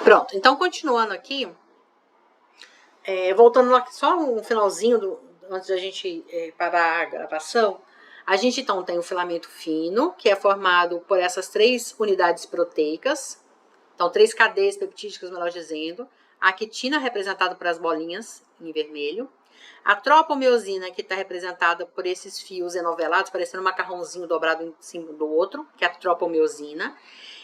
Pronto, então continuando aqui, voltando aqui, só um finalzinho, antes da gente parar a gravação, a gente então tem o filamento fino, que é formado por essas 3 unidades proteicas, então 3 cadeias peptídicas, melhor dizendo, a actina representada por as bolinhas em vermelho, a tropomiosina, que está representada por esses fios enovelados, parecendo um macarrãozinho dobrado em cima do outro, que é a tropomiosina,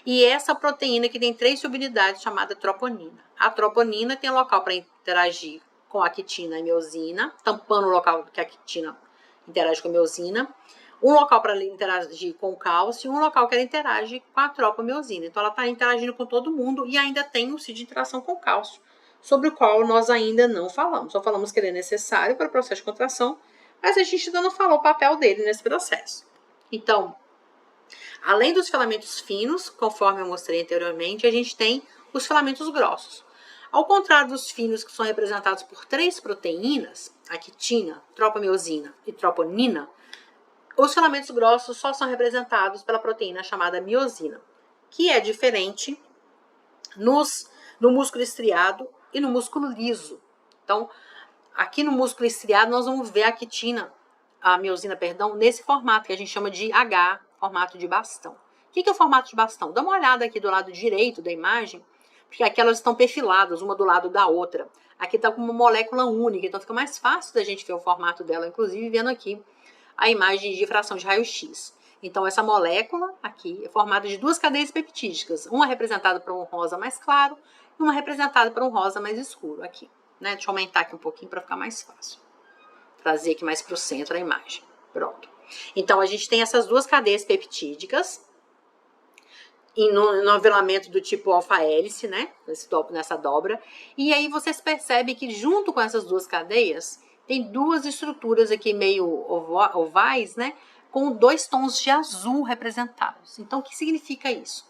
e essa proteína que tem 3 subunidades, chamada troponina. A troponina tem local para interagir com a actina e miosina, tampando o local que a actina interage com a miosina, um local para interagir com o cálcio e um local que ela interage com a tropomiosina. Então, ela está interagindo com todo mundo e ainda tem um sítio de interação com o cálcio, sobre o qual nós ainda não falamos. Só falamos que ele é necessário para o processo de contração, mas a gente ainda não falou o papel dele nesse processo. Então, além dos filamentos finos, conforme eu mostrei anteriormente, a gente tem os filamentos grossos. Ao contrário dos finos, que são representados por 3 proteínas, actina, tropomiosina e troponina, os filamentos grossos só são representados pela proteína chamada miosina, que é diferente no músculo estriado e no músculo liso. Então, aqui no músculo estriado, nós vamos ver a miosina, nesse formato que a gente chama de H, formato de bastão. O que é o formato de bastão? Dá uma olhada aqui do lado direito da imagem, porque aqui elas estão perfiladas, uma do lado da outra. Aqui está com uma molécula única, então fica mais fácil da gente ver o formato dela, inclusive vendo aqui a imagem de fração de raio-x. Então, essa molécula aqui é formada de 2 cadeias peptídicas, uma representada por um rosa mais claro e uma representada por um rosa mais escuro aqui. Né? Deixa eu aumentar aqui um pouquinho para ficar mais fácil. Trazer aqui mais para o centro a imagem. Pronto. Então, a gente tem essas 2 cadeias peptídicas e no novelamento do tipo alfa-hélice, né? Nessa dobra. E aí, vocês percebem que junto com essas 2 cadeias, tem 2 estruturas aqui meio ovais, né? Com 2 tons de azul representados. Então, o que significa isso?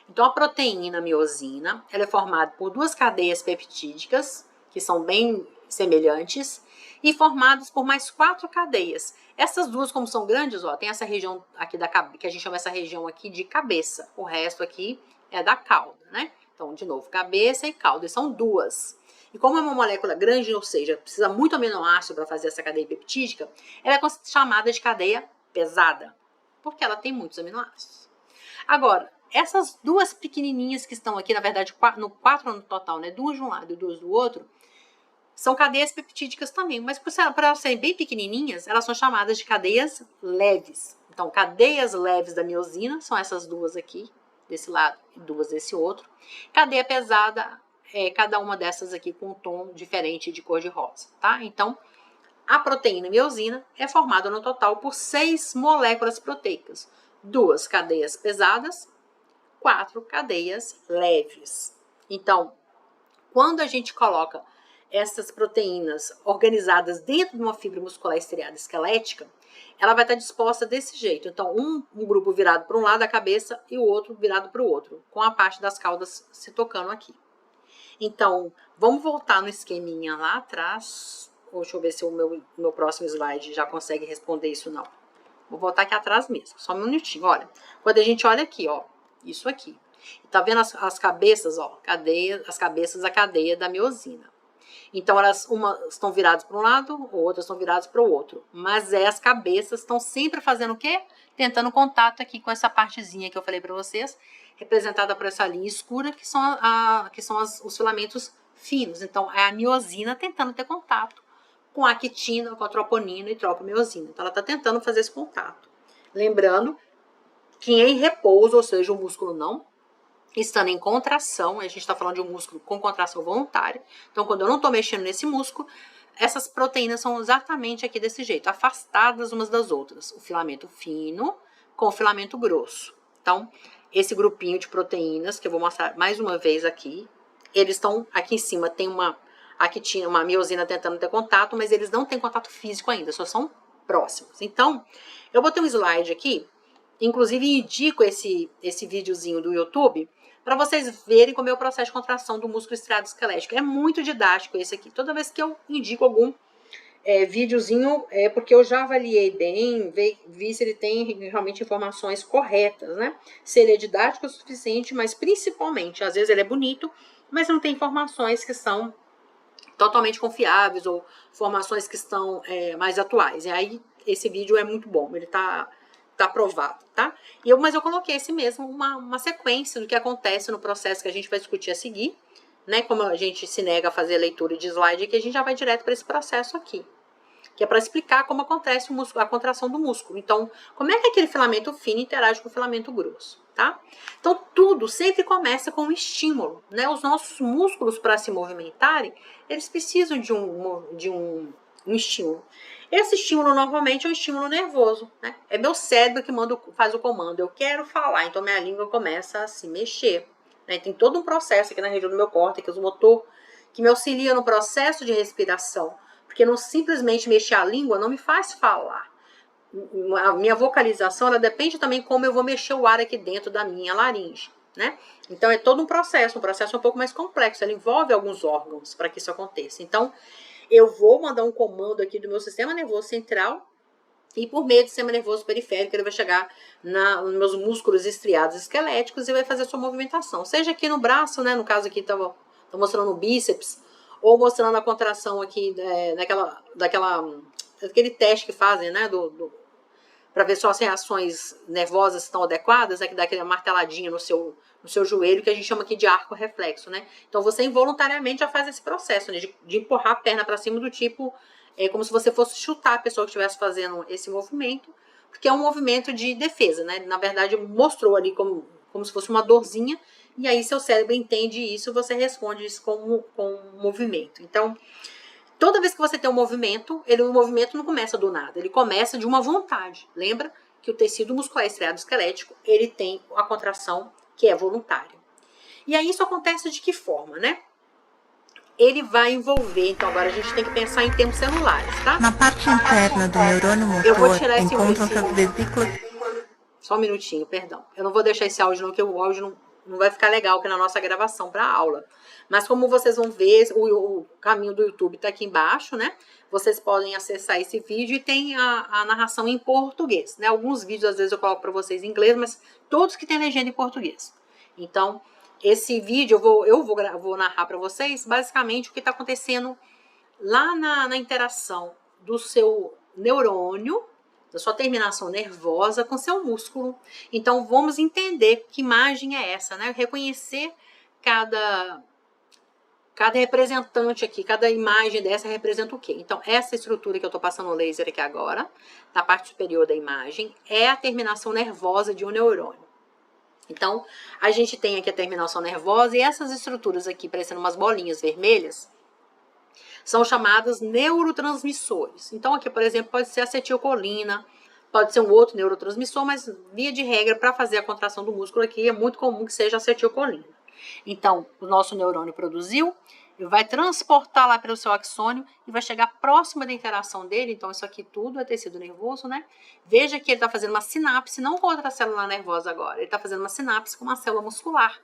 Então, a proteína miosina, ela é formada por 2 cadeias peptídicas, que são bem semelhantes, e formadas por mais 4 cadeias. Essas 2, como são grandes, ó, tem essa região aqui que a gente chama essa região aqui de cabeça. O resto aqui é da cauda, né? Então, de novo, cabeça e cauda, e são 2. E como é uma molécula grande, ou seja, precisa muito aminoácido para fazer essa cadeia peptídica, ela é chamada de cadeia pesada, porque ela tem muitos aminoácidos. Agora, essas 2 pequenininhas que estão aqui, na verdade, 4 no total, né, 2 de um lado e 2 do outro, são cadeias peptídicas também, mas por elas serem bem pequenininhas, elas são chamadas de cadeias leves. Então, cadeias leves da miosina são essas 2 aqui, desse lado, e 2 desse outro. Cadeia pesada cada uma dessas aqui com um tom diferente de cor de rosa, tá? Então, a proteína miosina é formada no total por 6 moléculas proteicas, 2 cadeias pesadas, 4 cadeias leves. Então, quando a gente coloca essas proteínas organizadas dentro de uma fibra muscular estriada esquelética, ela vai estar disposta desse jeito. Então, um grupo virado para um lado da cabeça e o outro virado para o outro, com a parte das caudas se tocando aqui. Então, vamos voltar no esqueminha lá atrás. Deixa eu ver se o meu próximo slide já consegue responder isso não. Vou voltar aqui atrás mesmo, só um minutinho. Olha, quando a gente olha aqui, ó, isso aqui. Tá vendo as cabeças, ó, as cabeças da cadeia da miosina. Então, umas estão viradas para um lado, outras estão viradas para o outro. Mas as cabeças estão sempre fazendo o quê? Tentando contato aqui com essa partezinha que eu falei para vocês, representada por essa linha escura, que são os filamentos finos. Então, é a miosina tentando ter contato com a actina, com a troponina e tropomiosina. Então, ela está tentando fazer esse contato. Lembrando que em repouso, ou seja, o músculo não estando em contração, a gente está falando de um músculo com contração voluntária. Então, quando eu não estou mexendo nesse músculo, essas proteínas são exatamente aqui desse jeito, afastadas umas das outras. O filamento fino com o filamento grosso. Então, esse grupinho de proteínas, que eu vou mostrar mais uma vez aqui, eles estão aqui em cima, tem uma miosina tentando ter contato, mas eles não têm contato físico ainda, só são próximos. Então, eu botei um slide aqui, inclusive indico esse videozinho do YouTube, para vocês verem como é o processo de contração do músculo estriado esquelético. É muito didático esse aqui. Toda vez que eu indico algum videozinho, é porque eu já avaliei bem, vi se ele tem realmente informações corretas, né? Se ele é didático o suficiente, mas principalmente, às vezes ele é bonito, mas não tem informações que são totalmente confiáveis ou informações que estão mais atuais. E aí esse vídeo é muito bom, ele tá aprovado, tá? Mas eu coloquei esse mesmo, uma sequência do que acontece no processo que a gente vai discutir a seguir, né? Como a gente se nega a fazer a leitura de slide aqui, a gente já vai direto para esse processo aqui, que é para explicar como acontece a contração do músculo. Então, como é que aquele filamento fino interage com o filamento grosso, tá? Então, tudo sempre começa com um estímulo, né? Os nossos músculos, para se movimentarem, eles precisam de um estímulo. Esse estímulo, normalmente, é um estímulo nervoso, né? É meu cérebro que faz o comando. Eu quero falar, então minha língua começa a se mexer, né? Tem todo um processo aqui na região do meu córtex, o motor, que me auxilia no processo de respiração. Porque não simplesmente mexer a língua não me faz falar. A minha vocalização, ela depende também como eu vou mexer o ar aqui dentro da minha laringe, né? Então é todo um processo um pouco mais complexo, ele envolve alguns órgãos para que isso aconteça. Então eu vou mandar um comando aqui do meu sistema nervoso central e por meio do sistema nervoso periférico ele vai chegar nos meus músculos estriados esqueléticos e vai fazer a sua movimentação. Seja aqui no braço, né? No caso aqui tô mostrando o bíceps, ou mostrando a contração aqui daquele teste que fazem, né? Para ver se as reações nervosas estão adequadas, né, que dá aquele marteladinho no seu joelho, que a gente chama aqui de arco reflexo, né? Então você involuntariamente já faz esse processo, né, de empurrar a perna para cima do tipo, como se você fosse chutar a pessoa que estivesse fazendo esse movimento, porque é um movimento de defesa, né? Na verdade, mostrou ali como se fosse uma dorzinha, e aí seu cérebro entende isso e você responde isso com um movimento. Então, toda vez que você tem um movimento, o movimento não começa do nada, ele começa de uma vontade. Lembra que o tecido muscular estriado esquelético, ele tem a contração que é voluntária. E aí isso acontece de que forma, né? Ele vai envolver, então agora a gente tem que pensar em termos celulares, tá? Na parte interna do neurônio motor encontram-se as vesículas... Só um minutinho, perdão. Eu não vou deixar esse áudio não, porque o áudio não vai ficar legal aqui na nossa gravação para a aula. Mas como vocês vão ver, o caminho do YouTube está aqui embaixo, né? Vocês podem acessar esse vídeo e tem a narração em português, né? Alguns vídeos, às vezes, eu coloco para vocês em inglês, mas todos que têm legenda em português. Então, esse vídeo eu vou narrar para vocês, basicamente, o que está acontecendo lá na interação do seu neurônio, da sua terminação nervosa com seu músculo. Então, vamos entender que imagem é essa, né? Reconhecer cada representante aqui, cada imagem dessa representa o quê? Então, essa estrutura que eu estou passando o laser aqui agora, na parte superior da imagem, é a terminação nervosa de um neurônio. Então, a gente tem aqui a terminação nervosa e essas estruturas aqui, parecendo umas bolinhas vermelhas, são chamadas neurotransmissores. Então, aqui, por exemplo, pode ser acetilcolina, pode ser um outro neurotransmissor, mas, via de regra, para fazer a contração do músculo aqui, é muito comum que seja acetilcolina. Então, o nosso neurônio produziu, vai transportar lá pelo seu axônio e vai chegar próxima da interação dele. Então, isso aqui tudo é tecido nervoso, né? Veja que ele está fazendo uma sinapse, não com outra célula nervosa agora, ele está fazendo uma sinapse com uma célula muscular.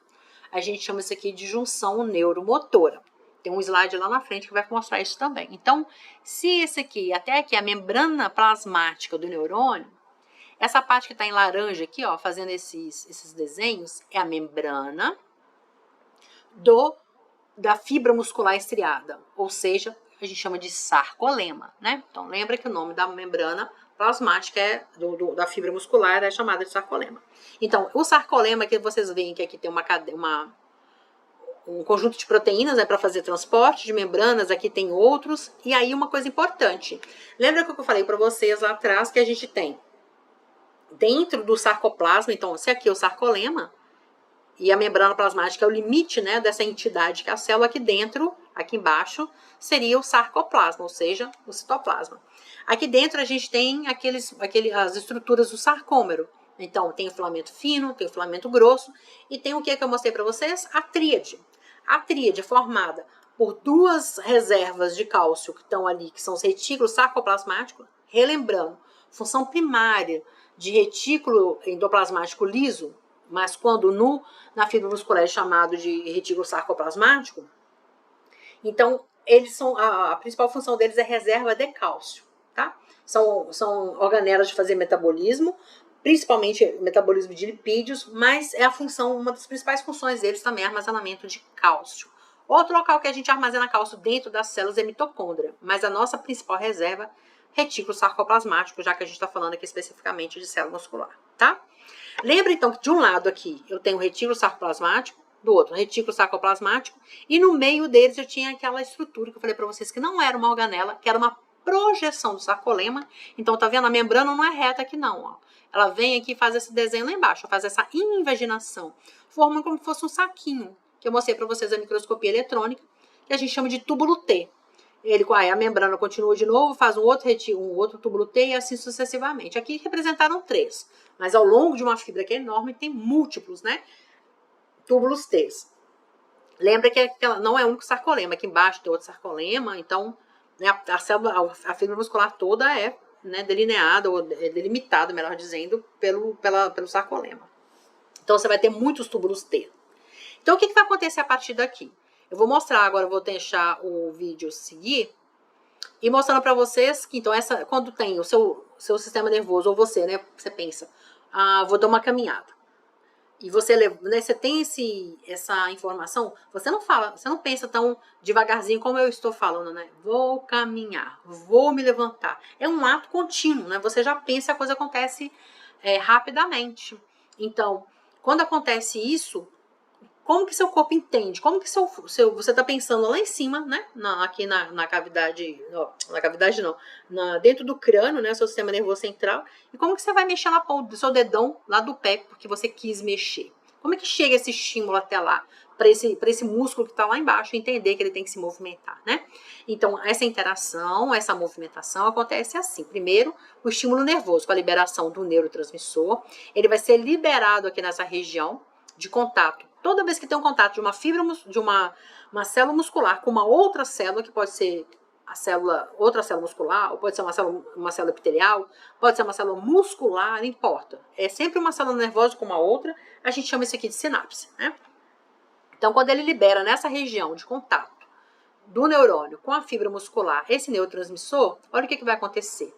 A gente chama isso aqui de junção neuromotora. Tem um slide lá na frente que vai mostrar isso também. Então, se esse aqui, até aqui, a membrana plasmática do neurônio, essa parte que está em laranja aqui, ó, fazendo esses desenhos, é a membrana da fibra muscular estriada, ou seja, a gente chama de sarcolema, né? Então, lembra que o nome da membrana plasmática da fibra muscular é chamada de sarcolema. Então, o sarcolema que vocês veem que aqui tem um conjunto de proteínas para fazer transporte de membranas, aqui tem outros, e aí uma coisa importante. Lembra que eu falei para vocês lá atrás que a gente tem dentro do sarcoplasma, então, se aqui é o sarcolema, e a membrana plasmática é o limite, né, dessa entidade que é a célula, aqui dentro, aqui embaixo, seria o sarcoplasma, ou seja, o citoplasma. Aqui dentro a gente tem as estruturas do sarcômero. Então, tem o filamento fino, tem o filamento grosso, e tem o que eu mostrei para vocês? A tríade. A tríade é formada por duas reservas de cálcio que estão ali, que são os retículos sarcoplasmáticos, relembrando, função primária de retículo endoplasmático liso, mas quando na fibra muscular é chamado de retículo sarcoplasmático, então eles são a principal função deles é reserva de cálcio, tá? São organelas de fazer metabolismo, principalmente metabolismo de lipídios, mas é a função, uma das principais funções deles também é armazenamento de cálcio. Outro local que a gente armazena cálcio dentro das células é mitocôndria, mas a nossa principal reserva é retículo sarcoplasmático, já que a gente está falando aqui especificamente de célula muscular, tá? Lembra então que de um lado aqui eu tenho o retículo sarcoplasmático, do outro retículo sarcoplasmático, e no meio deles eu tinha aquela estrutura que eu falei para vocês que não era uma organela, que era uma projeção do sarcolema. Então tá vendo? A membrana não é reta aqui não, ó. Ela vem aqui e faz esse desenho lá embaixo, faz essa invaginação, forma como se fosse um saquinho, que eu mostrei para vocês a microscopia eletrônica, que a gente chama de túbulo T. Ele, aí a membrana continua de novo, faz um outro túbulo T e assim sucessivamente. Aqui representaram 3, mas ao longo de uma fibra que é enorme tem múltiplos, né, túbulos T. Lembra que ela não é o único sarcolema, aqui embaixo tem outro sarcolema, então né, a fibra muscular toda é, né, delineada, ou delimitada, melhor dizendo, pelo sarcolema. Então você vai ter muitos túbulos T. Então o que vai acontecer a partir daqui? Eu vou mostrar agora, eu vou deixar o vídeo seguir e mostrando para vocês que então quando tem o seu sistema nervoso ou você, né, você pensa, vou dar uma caminhada. E você, né, você tem essa informação, você não pensa tão devagarzinho como eu estou falando, né? Vou caminhar, vou me levantar. É um ato contínuo, né? Você já pensa, a coisa acontece rapidamente. Então, quando acontece isso, como que seu corpo entende? Como que você está pensando lá em cima, né? Aqui na cavidade, na cavidade não, dentro do crânio, né? Seu sistema nervoso central. E como que você vai mexer na ponta do seu dedão lá do pé, porque você quis mexer? Como é que chega esse estímulo até lá? Para esse músculo que está lá embaixo entender que ele tem que se movimentar, né? Então, essa interação, essa movimentação acontece assim. Primeiro, o estímulo nervoso, com a liberação do neurotransmissor. Ele vai ser liberado aqui nessa região de contato. Toda vez que tem um contato de uma fibra, de uma célula muscular com uma outra célula, que pode ser outra célula muscular, ou pode ser uma célula epitelial, pode ser uma célula muscular, não importa. É sempre uma célula nervosa com uma outra, a gente chama isso aqui de sinapse, né? Então, quando ele libera nessa região de contato do neurônio com a fibra muscular, esse neurotransmissor, olha o que vai acontecer.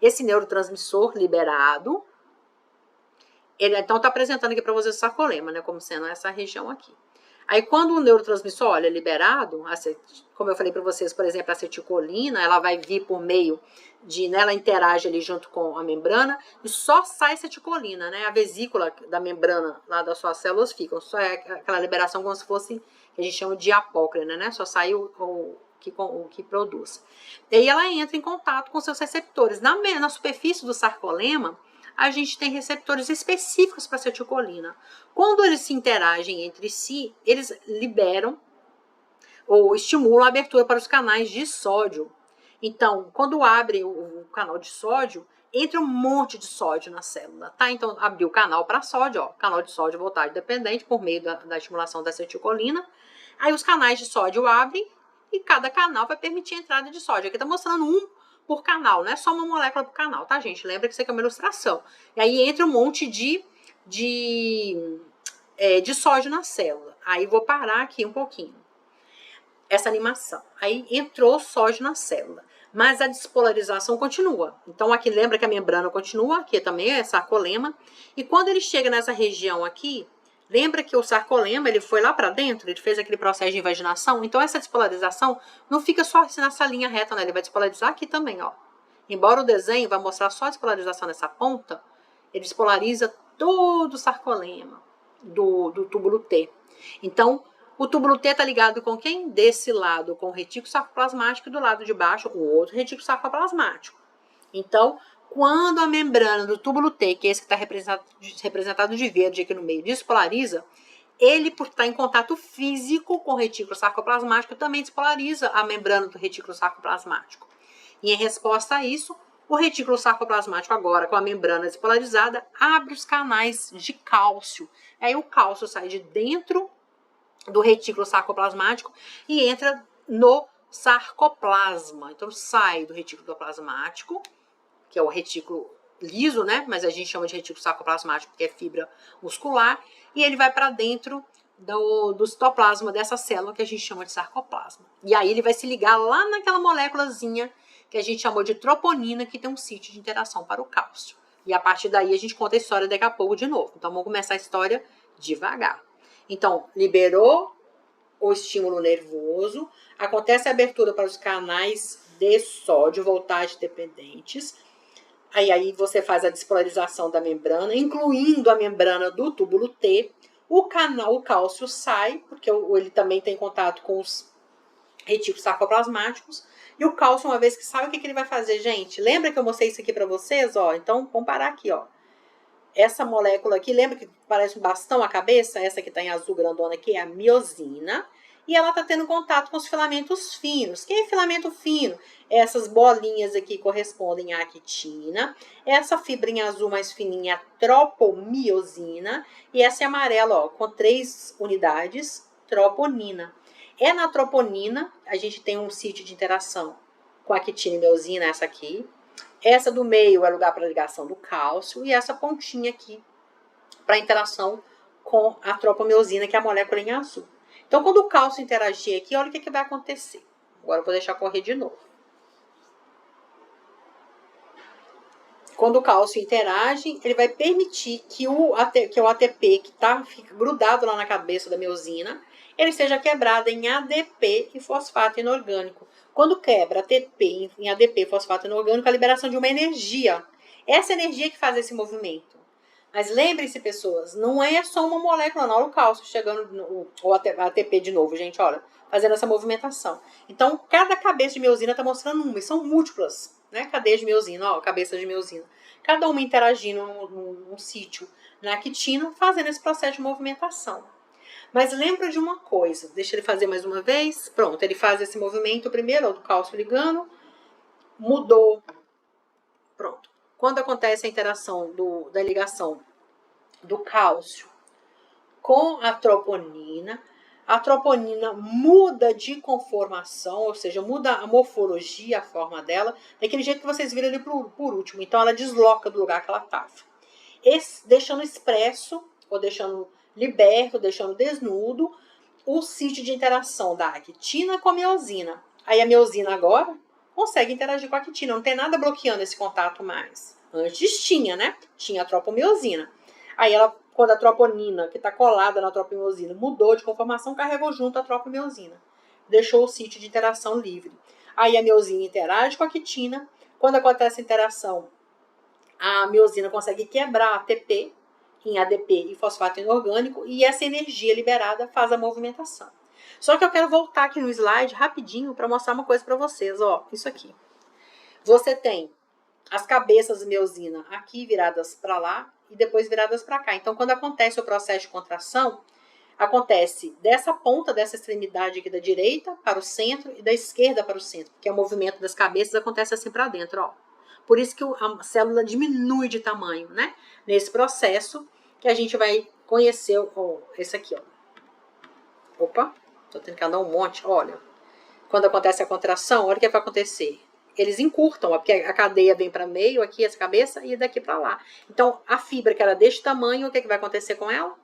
Esse neurotransmissor liberado, ele então está apresentando aqui para vocês o sarcolema, né, como sendo essa região aqui. Aí quando o neurotransmissor, olha, é liberado, como eu falei para vocês, por exemplo, a acetilcolina, ela vai vir por meio de, né, ela interage ali junto com a membrana e só sai acetilcolina, né, a vesícula da membrana lá das suas células ficam, só é aquela liberação como se fosse, que a gente chama de apócrina, né, só sai o que produz. E aí ela entra em contato com seus receptores. Na superfície do sarcolema, a gente tem receptores específicos para acetilcolina. Quando eles se interagem entre si, eles liberam ou estimulam a abertura para os canais de sódio. Então, quando abre o canal de sódio, entra um monte de sódio na célula, tá? Então, abriu o canal para sódio, ó, canal de sódio voltagem dependente por meio da estimulação da acetilcolina. Aí os canais de sódio abrem e cada canal vai permitir a entrada de sódio. Aqui está mostrando um por canal, não é só uma molécula por canal, tá, gente? Lembra que isso aqui é uma ilustração. E aí entra um monte de sódio na célula. Aí vou parar aqui um pouquinho essa animação. Aí entrou sódio na célula, mas a despolarização continua. Então aqui lembra que a membrana continua, aqui também é sarcolema. E quando ele chega nessa região aqui, lembra que o sarcolema, ele foi lá para dentro, ele fez aquele processo de invaginação, então essa despolarização não fica só assim nessa linha reta, né? Ele vai despolarizar aqui também, ó. Embora o desenho vai mostrar só a despolarização nessa ponta, ele despolariza todo o sarcolema do túbulo T. Então, o túbulo T está ligado com quem? Desse lado com o retículo sarcoplasmático e do lado de baixo com o outro retículo sarcoplasmático. Então, quando a membrana do túbulo T, que é esse que está representado de verde aqui no meio, despolariza, ele, por estar em contato físico com o retículo sarcoplasmático, também despolariza a membrana do retículo sarcoplasmático. E em resposta a isso, o retículo sarcoplasmático agora, com a membrana despolarizada, abre os canais de cálcio. Aí o cálcio sai de dentro do retículo sarcoplasmático e entra no sarcoplasma. Então sai do retículo plasmático, que é o retículo liso, né? Mas a gente chama de retículo sarcoplasmático porque é fibra muscular, e ele vai para dentro do citoplasma dessa célula que a gente chama de sarcoplasma. E aí ele vai se ligar lá naquela moléculazinha que a gente chamou de troponina, que tem um sítio de interação para o cálcio. E a partir daí a gente conta a história daqui a pouco de novo. Então vamos começar a história devagar. Então, liberou o estímulo nervoso, acontece a abertura para os canais de sódio, voltagem dependentes. Aí você faz a despolarização da membrana, incluindo a membrana do túbulo T. O cálcio sai, porque ele também tem contato com os retículos sarcoplasmáticos. E o cálcio, uma vez que sai, o que ele vai fazer, gente? Lembra que eu mostrei isso aqui para vocês? Ó, então, vamos parar aqui, ó. Essa molécula aqui, lembra que parece um bastão a cabeça? Essa que está em azul grandona aqui é a miosina. E ela está tendo contato com os filamentos finos. Quem é filamento fino? Essas bolinhas aqui correspondem à actina. Essa fibrinha azul mais fininha é a tropomiosina. E essa é amarela, ó, com 3 unidades, troponina. É na troponina, a gente tem um sítio de interação com a actina e miosina, essa aqui. Essa do meio é lugar para ligação do cálcio. E essa pontinha aqui para interação com a tropomiosina, que é a molécula em azul. Então, quando o cálcio interagir aqui, olha o que vai acontecer. Agora eu vou deixar correr de novo. Quando o cálcio interage, ele vai permitir que o ATP, que fica grudado lá na cabeça da miosina, ele seja quebrado em ADP e fosfato inorgânico. Quando quebra ATP em ADP e fosfato inorgânico, a liberação de uma energia. Essa energia que faz esse movimento. Mas lembrem-se, pessoas, não é só uma molécula, não. Olha o cálcio chegando, ou ATP de novo, gente, olha, fazendo essa movimentação. Então, cada cabeça de miosina está mostrando uma, e são múltiplas, né? Cadeias de miosina, ó, cabeças de miosina. Cada uma interagindo num sítio na actina, fazendo esse processo de movimentação. Mas lembra de uma coisa, deixa ele fazer mais uma vez. Pronto, ele faz esse movimento primeiro, ó, do cálcio ligando, mudou. Pronto. Quando acontece a interação da ligação do cálcio com a troponina muda de conformação, ou seja, muda a morfologia, a forma dela, daquele jeito que vocês viram ali por último. Então, ela desloca do lugar que ela estava. Deixando expresso, ou deixando liberto, deixando desnudo, o sítio de interação da actina com a miosina. Aí a miosina agora consegue interagir com a actina, não tem nada bloqueando esse contato mais. Antes tinha, né? Tinha a tropomiosina. Aí ela, quando a troponina, que está colada na tropomiosina, mudou de conformação, carregou junto a tropomiosina. Deixou o sítio de interação livre. Aí a miosina interage com a actina. Quando acontece a interação, a miosina consegue quebrar a ATP em ADP e fosfato inorgânico, e essa energia liberada faz a movimentação. Só que eu quero voltar aqui no slide rapidinho para mostrar uma coisa para vocês. Ó, isso aqui. Você tem as cabeças de miosina aqui viradas para lá e depois viradas para cá. Então, quando acontece o processo de contração, acontece dessa ponta, dessa extremidade aqui da direita para o centro e da esquerda para o centro, porque o movimento das cabeças acontece assim para dentro, ó. Por isso que a célula diminui de tamanho, né? Nesse processo que a gente vai conhecer, ó, esse aqui, ó. Opa, tô tentando um monte, olha. Quando acontece a contração, olha o que vai acontecer. Eles encurtam, ó, porque a cadeia vem para meio, aqui essa cabeça, e daqui para lá. Então, a fibra que era deste tamanho, o que vai acontecer com ela?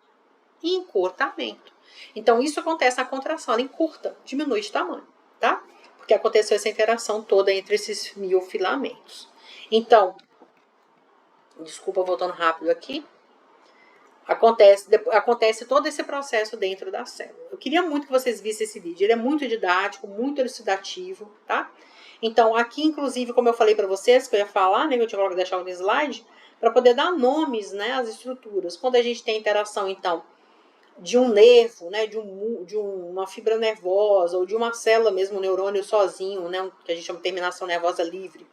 Encurtamento. Então, isso acontece na contração, ela encurta, diminui de tamanho, tá? Porque aconteceu essa interação toda entre esses miofilamentos. Então, desculpa, voltando rápido aqui. Acontece todo esse processo dentro da célula. Eu queria muito que vocês vissem esse vídeo. Ele é muito didático, muito elucidativo, tá? Então, aqui, inclusive, como eu falei para vocês, que eu ia falar, né, que eu tinha que deixar no slide, para poder dar nomes, né, às estruturas. Quando a gente tem interação, então, de um nervo, né, de uma fibra nervosa, ou de uma célula mesmo, um neurônio sozinho, né, que a gente chama de terminação nervosa livre,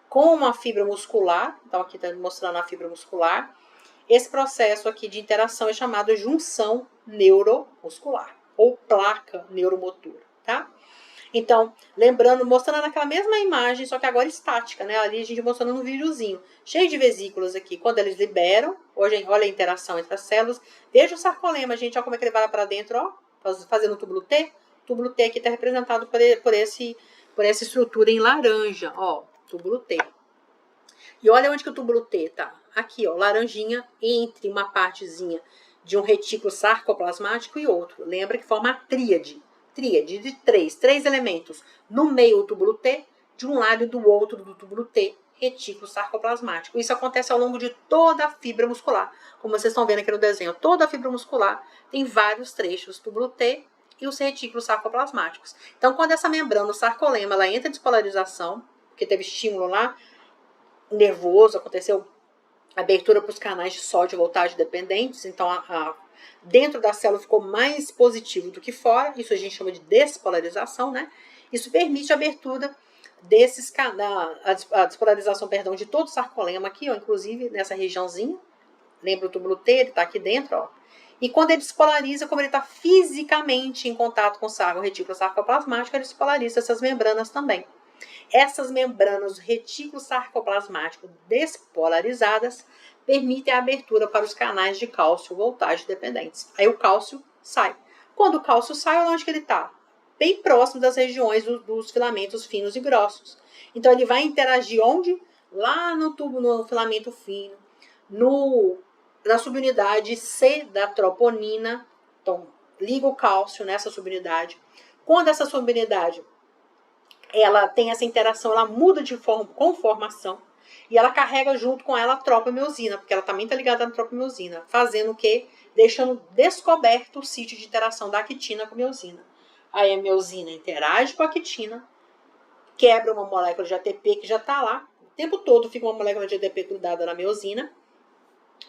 com uma fibra muscular, então aqui está mostrando a fibra muscular, esse processo aqui de interação é chamado junção neuromuscular, ou placa neuromotora, tá? Então, lembrando, mostrando aquela mesma imagem, só que agora estática, né? Ali a gente mostrando no videozinho, cheio de vesículas aqui. Quando eles liberam, hoje, olha a interação entre as células. Veja o sarcolema, gente, olha como é que ele vai para dentro, ó, fazendo o túbulo T. O túbulo T aqui está representado por essa estrutura em laranja, ó, túbulo T. E olha onde que o túbulo T tá. Aqui, ó, laranjinha, entre uma partezinha de um retículo sarcoplasmático e outro. Lembra que forma a tríade de três elementos. No meio o túbulo T, de um lado e do outro do túbulo T, retículo sarcoplasmático. Isso acontece ao longo de toda a fibra muscular. Como vocês estão vendo aqui no desenho, toda a fibra muscular tem vários trechos, túbulo T e os retículos sarcoplasmáticos. Então, quando essa membrana, o sarcolema, ela entra em despolarização, porque teve estímulo lá nervoso, aconteceu abertura para os canais de sódio e voltagem dependentes, então dentro da célula ficou mais positivo do que fora, isso a gente chama de despolarização, né? Isso permite a abertura desses a despolarização, perdão, de todo o sarcolema aqui, ó, inclusive nessa regiãozinha. Lembra o túbulo T, ele está aqui dentro, ó. E quando ele despolariza, como ele está fisicamente em contato com o retículo sarcoplasmático, ele despolariza essas membranas também. Essas membranas, retículo sarcoplasmático despolarizadas, permitem a abertura para os canais de cálcio voltagem dependentes. Aí o cálcio sai. Quando o cálcio sai, onde que ele está? Bem próximo das regiões dos filamentos finos e grossos. Então ele vai interagir onde? Lá no tubo, no filamento fino, na subunidade C da troponina. Então liga o cálcio nessa subunidade. Quando essa subunidade ela tem essa interação, ela muda de conformação e ela carrega junto com ela a tropomiosina, porque ela também está ligada à tropomiosina, fazendo o quê? Deixando descoberto o sítio de interação da actina com a miosina. Aí a miosina interage com a actina, quebra uma molécula de ATP que já está lá, o tempo todo fica uma molécula de ATP grudada na miosina.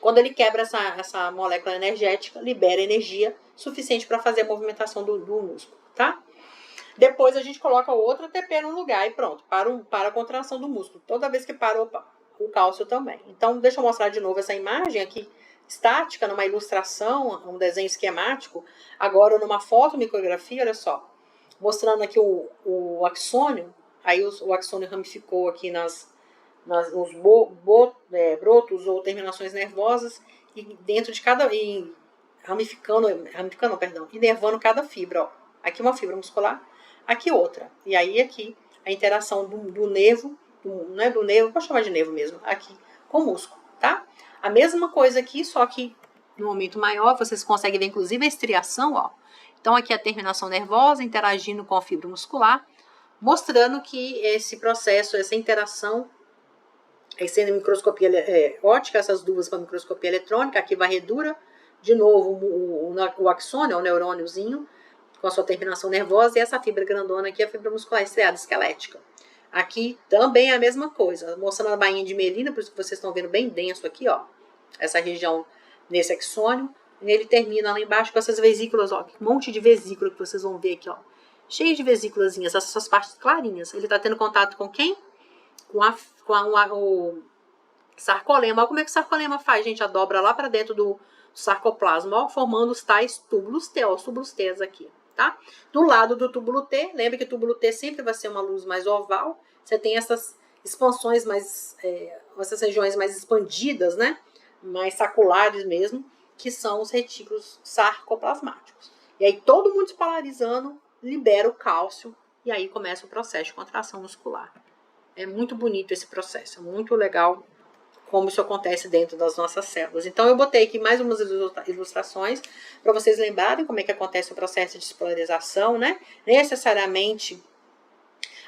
Quando ele quebra essa molécula energética, libera energia suficiente para fazer a movimentação do músculo, tá? Depois a gente coloca outro ATP no lugar e pronto, para a contração do músculo. Toda vez que para o cálcio também. Então, deixa eu mostrar de novo essa imagem aqui, estática, numa ilustração, um desenho esquemático. Agora, numa fotomicrografia, olha só. Mostrando aqui o axônio. Aí o axônio ramificou aqui nos brotos ou terminações nervosas. E dentro de cada... inervando cada fibra. Ó. Aqui uma fibra muscular. Aqui outra. E aí aqui a interação do nervo, não é do nervo, pode chamar de nervo mesmo, aqui com o músculo, tá? A mesma coisa aqui, só que no momento maior, vocês conseguem ver inclusive a estriação, ó. Então aqui a terminação nervosa interagindo com a fibra muscular, mostrando que esse processo, essa interação, sendo microscopia óptica, essas duas com a microscopia eletrônica, aqui varredura, de novo o axônio, o neurôniozinho, com a sua terminação nervosa, e essa fibra grandona aqui é a fibra muscular estriada esquelética. Aqui também é a mesma coisa, mostrando a bainha de mielina, por isso que vocês estão vendo bem denso aqui, ó, essa região nesse axônio, e ele termina lá embaixo com essas vesículas, ó, um monte de vesícula que vocês vão ver aqui, ó, cheio de vesículazinhas, essas partes clarinhas. Ele está tendo contato com quem? Com o sarcolema. Olha como é que o sarcolema faz, gente, a dobra lá para dentro do sarcoplasma, ó, formando os tais túbulos T, ó, os túbulos T aqui. Tá? Do lado do túbulo T, lembra que o túbulo T sempre vai ser uma luz mais oval, você tem essas expansões mais, essas regiões mais expandidas, né? Mais saculares mesmo, que são os retículos sarcoplasmáticos. E aí todo mundo despolarizando, libera o cálcio, e aí começa o processo de contração muscular. É muito bonito esse processo, é muito legal como isso acontece dentro das nossas células. Então, eu botei aqui mais umas ilustrações para vocês lembrarem como é que acontece o processo de despolarização, né? Necessariamente,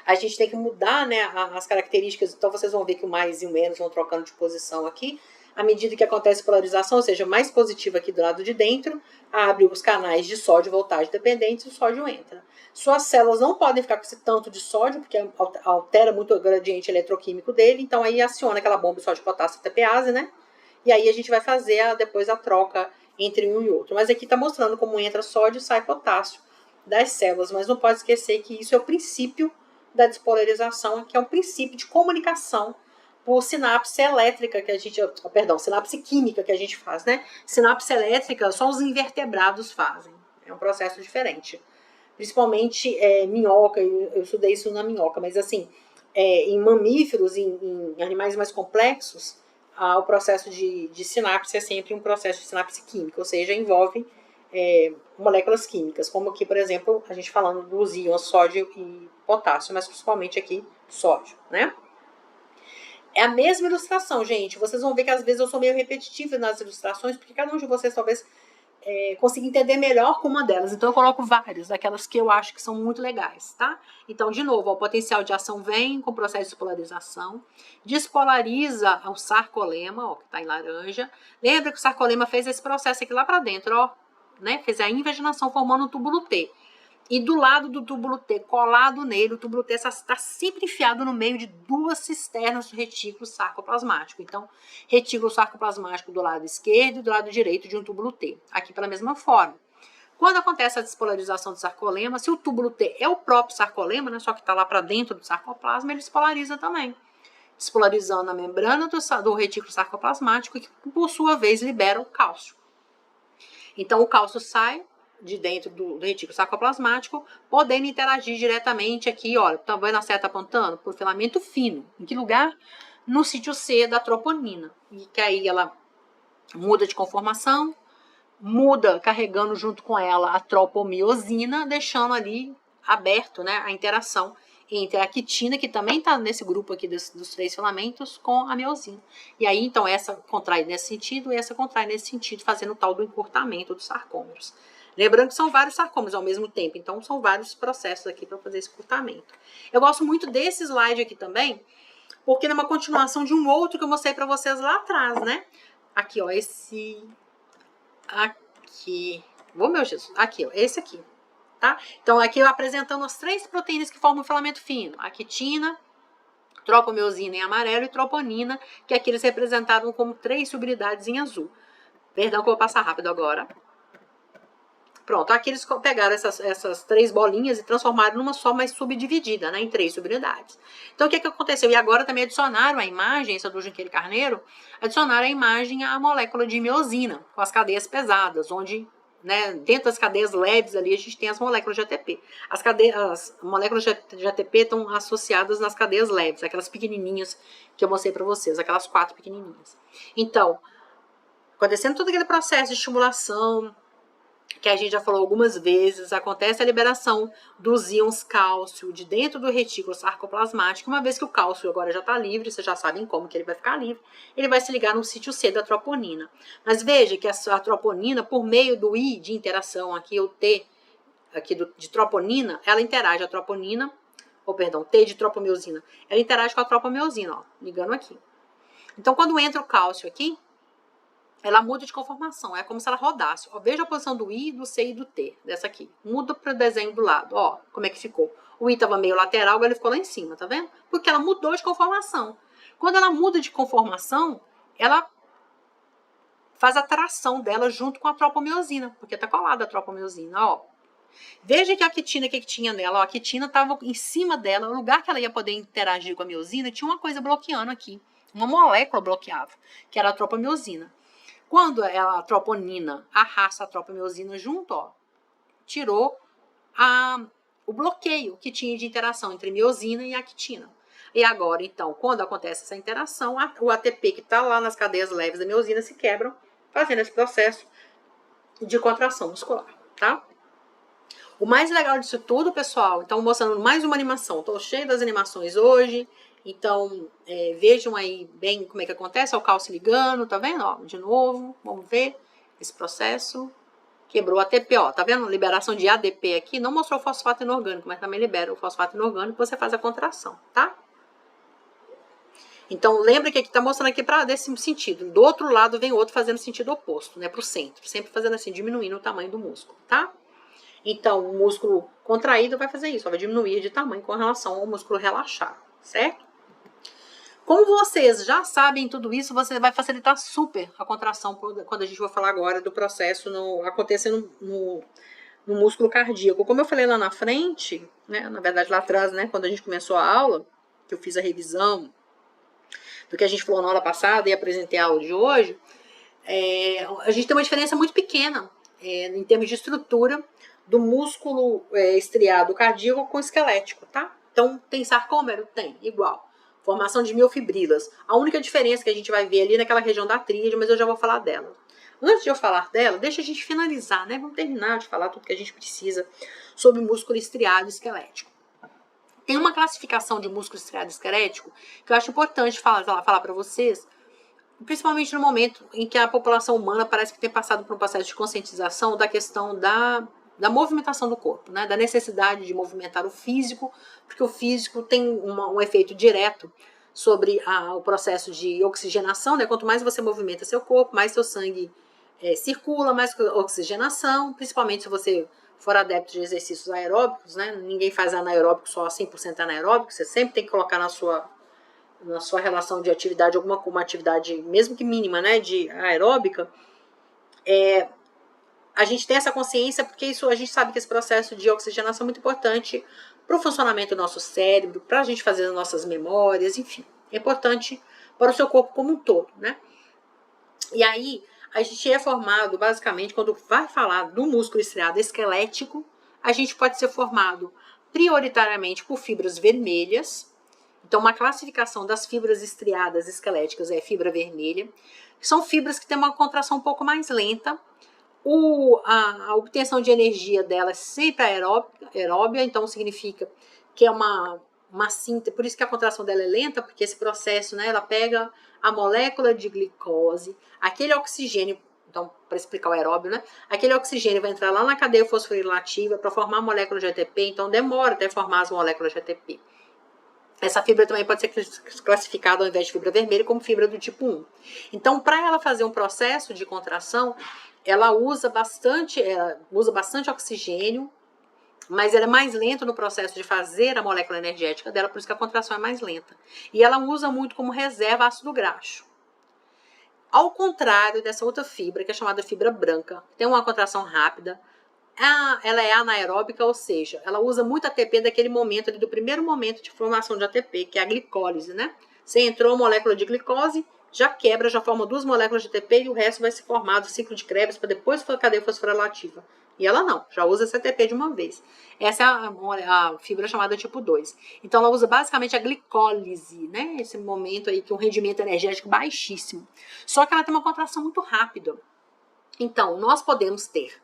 a gente tem que mudar, né, as características. Então, vocês vão ver que o mais e o menos vão trocando de posição aqui. À medida que acontece a polarização, ou seja, mais positiva aqui do lado de dentro, abre os canais de sódio e voltagem dependentes e o sódio entra. Suas células não podem ficar com esse tanto de sódio, porque altera muito o gradiente eletroquímico dele, então aí aciona aquela bomba de sódio potássio ATPase, né? E aí a gente vai fazer depois a troca entre um e outro. Mas aqui está mostrando como entra sódio e sai potássio das células, mas não pode esquecer que isso é o princípio da despolarização, que é um princípio de comunicação por sinapse elétrica que a gente, sinapse química que a gente faz, né? Sinapse elétrica só os invertebrados fazem. É um processo diferente. Principalmente minhoca, eu estudei isso na minhoca, mas assim, em mamíferos, em animais mais complexos, o processo de sinapse é sempre um processo de sinapse química, ou seja, envolve moléculas químicas, como aqui, por exemplo, a gente falando dos íons sódio e potássio, mas principalmente aqui sódio, né? É a mesma ilustração, gente. Vocês vão ver que às vezes eu sou meio repetitiva nas ilustrações, porque cada um de vocês talvez conseguir entender melhor com uma delas. Então eu coloco várias, daquelas que eu acho que são muito legais, tá? Então, de novo, ó, o potencial de ação vem com o processo de polarização, despolariza o sarcolema, ó, que tá em laranja. Lembra que o sarcolema fez esse processo aqui lá para dentro, ó, né? Fez a invaginação formando um túbulo T. E do lado do túbulo T, colado nele, o túbulo T está sempre enfiado no meio de duas cisternas do retículo sarcoplasmático. Então, retículo sarcoplasmático do lado esquerdo e do lado direito de um túbulo T. Aqui pela mesma forma. Quando acontece a despolarização do sarcolema, se o túbulo T é o próprio sarcolema, né, só que está lá para dentro do sarcoplasma, ele despolariza também. Despolarizando a membrana do retículo sarcoplasmático, que por sua vez libera o cálcio. Então, o cálcio sai de dentro do retículo sarcoplasmático, podendo interagir diretamente aqui, olha, tá vendo a seta apontando? Por filamento fino. Em que lugar? No sítio C da troponina. E que aí ela muda de conformação, muda carregando junto com ela a tropomiosina, deixando ali aberto, né, a interação entre a quitina, que também está nesse grupo aqui dos 3 filamentos, com a miosina. E aí, então, essa contrai nesse sentido e essa contrai nesse sentido, fazendo o tal do encurtamento dos sarcômeros. Lembrando que são vários sarcômeros ao mesmo tempo, então são vários processos aqui para fazer esse encurtamento. Eu gosto muito desse slide aqui também, porque é uma continuação de um outro que eu mostrei para vocês lá atrás, né? Aqui, ó, esse aqui. Meu Jesus, aqui, ó, esse aqui, tá? Então, aqui eu apresentando as 3 proteínas que formam o filamento fino: a quitina, tropomiosina em amarelo e troponina, que aqui eles representaram como 3 subunidades em azul. Perdão que eu vou passar rápido agora. Pronto, aqui eles pegaram essas 3 bolinhas e transformaram numa só, mas subdividida, né, em 3 subunidades. Então, o que aconteceu? E agora também adicionaram a imagem, essa do Junqueira Carneiro, adicionaram a imagem à molécula de miosina, com as cadeias pesadas, onde, né, dentro das cadeias leves ali, a gente tem as moléculas de ATP. As moléculas de ATP estão associadas nas cadeias leves, aquelas pequenininhas que eu mostrei para vocês, aquelas 4 pequenininhas. Então, acontecendo todo aquele processo de estimulação, que a gente já falou algumas vezes, acontece a liberação dos íons cálcio de dentro do retículo sarcoplasmático. Uma vez que o cálcio agora já está livre, vocês já sabem como que ele vai ficar livre, ele vai se ligar no sítio C da troponina. Mas veja que a troponina, por meio do I de interação aqui, o T aqui de troponina, ela interage a troponina, T de tropomiosina, ela interage com a tropomiosina, ó, ligando aqui. Então, quando entra o cálcio aqui, ela muda de conformação, é como se ela rodasse. Ó, veja a posição do I, do C e do T, dessa aqui. Muda para o desenho do lado, ó, como é que ficou. O I estava meio lateral, agora ele ficou lá em cima, tá vendo? Porque ela mudou de conformação. Quando ela muda de conformação, ela faz a tração dela junto com a tropomiosina, porque tá colada a tropomiosina, ó. Veja que a quitina que tinha nela, ó, a quitina estava em cima dela, o lugar que ela ia poder interagir com a miosina, tinha uma coisa bloqueando aqui. Uma molécula bloqueava, que era a tropomiosina. Quando a troponina arrasta a tropomiosina junto, ó, tirou o bloqueio que tinha de interação entre miosina e actina. E agora, então, quando acontece essa interação, o ATP que está lá nas cadeias leves da miosina se quebram, fazendo esse processo de contração muscular, tá? O mais legal disso tudo, pessoal, então mostrando mais uma animação. Estou cheio das animações hoje. Então, vejam aí bem como é que acontece, ó, o cálcio ligando, tá vendo? Ó, de novo, vamos ver esse processo. Quebrou a ATP, ó, tá vendo? Liberação de ADP aqui, não mostrou o fosfato inorgânico, mas também libera o fosfato inorgânico, você faz a contração, tá? Então, lembra que aqui tá mostrando aqui para desse sentido. Do outro lado vem outro fazendo sentido oposto, né, pro centro, sempre fazendo assim, diminuindo o tamanho do músculo, tá? Então, o músculo contraído vai fazer isso, ó, vai diminuir de tamanho com relação ao músculo relaxado, certo? Como vocês já sabem tudo isso, você vai facilitar super a contração quando a gente vai falar agora do processo acontecendo no músculo cardíaco. Como eu falei lá na frente, né, na verdade lá atrás, né, quando a gente começou a aula, que eu fiz a revisão do que a gente falou na aula passada e apresentei a aula de hoje, a gente tem uma diferença muito pequena em termos de estrutura do músculo estriado cardíaco com o esquelético, tá? Então, tem sarcômero? Tem, igual. Formação de miofibrilas. A única diferença que a gente vai ver ali naquela região da tríade, mas eu já vou falar dela. Antes de eu falar dela, deixa a gente finalizar, né? Vamos terminar de falar tudo que a gente precisa sobre músculo estriado esquelético. Tem uma classificação de músculo estriado esquelético que eu acho importante falar para vocês, principalmente no momento em que a população humana parece que tem passado por um processo de conscientização da questão da movimentação do corpo, né? Da necessidade de movimentar o físico, porque o físico tem um efeito direto sobre o processo de oxigenação, né? Quanto mais você movimenta seu corpo, mais seu sangue circula, mais oxigenação, principalmente se você for adepto de exercícios aeróbicos, né? Ninguém faz anaeróbico só 100% anaeróbico, você sempre tem que colocar na sua relação de atividade uma atividade, mesmo que mínima, né, de aeróbica. A gente tem essa consciência porque a gente sabe que esse processo de oxigenação é muito importante para o funcionamento do nosso cérebro, para a gente fazer as nossas memórias, enfim, é importante para o seu corpo como um todo, né? E aí, a gente é formado, basicamente, quando vai falar do músculo estriado esquelético, a gente pode ser formado prioritariamente por fibras vermelhas. Então, uma classificação das fibras estriadas esqueléticas é fibra vermelha. São fibras que têm uma contração um pouco mais lenta. A obtenção de energia dela é sempre aeróbia, então significa que é uma síntese, por isso que a contração dela é lenta, porque esse processo, né, ela pega a molécula de glicose, aquele oxigênio, então, para explicar o aeróbio, né, aquele oxigênio vai entrar lá na cadeia fosforilativa para formar a molécula de ATP, então demora até formar as moléculas de ATP. Essa fibra também pode ser classificada, ao invés de fibra vermelha, como fibra do tipo 1. Então, para ela fazer um processo de contração, ela usa bastante oxigênio, mas ela é mais lenta no processo de fazer a molécula energética dela, por isso que a contração é mais lenta. E ela usa muito como reserva ácido graxo. Ao contrário dessa outra fibra, que é chamada fibra branca, tem uma contração rápida, ela é anaeróbica, ou seja, ela usa muito ATP daquele momento, do primeiro momento de formação de ATP, que é a glicólise, né? Você entrou a molécula de glicose, já quebra, já forma 2 moléculas de ATP e o resto vai se formar do ciclo de Krebs para depois a cadeia fosforilativa. E ela não, já usa esse ATP de uma vez. Essa é a fibra chamada tipo 2. Então ela usa basicamente a glicólise, né? Esse momento aí que é um rendimento energético baixíssimo. Só que ela tem uma contração muito rápida. Então, nós podemos ter,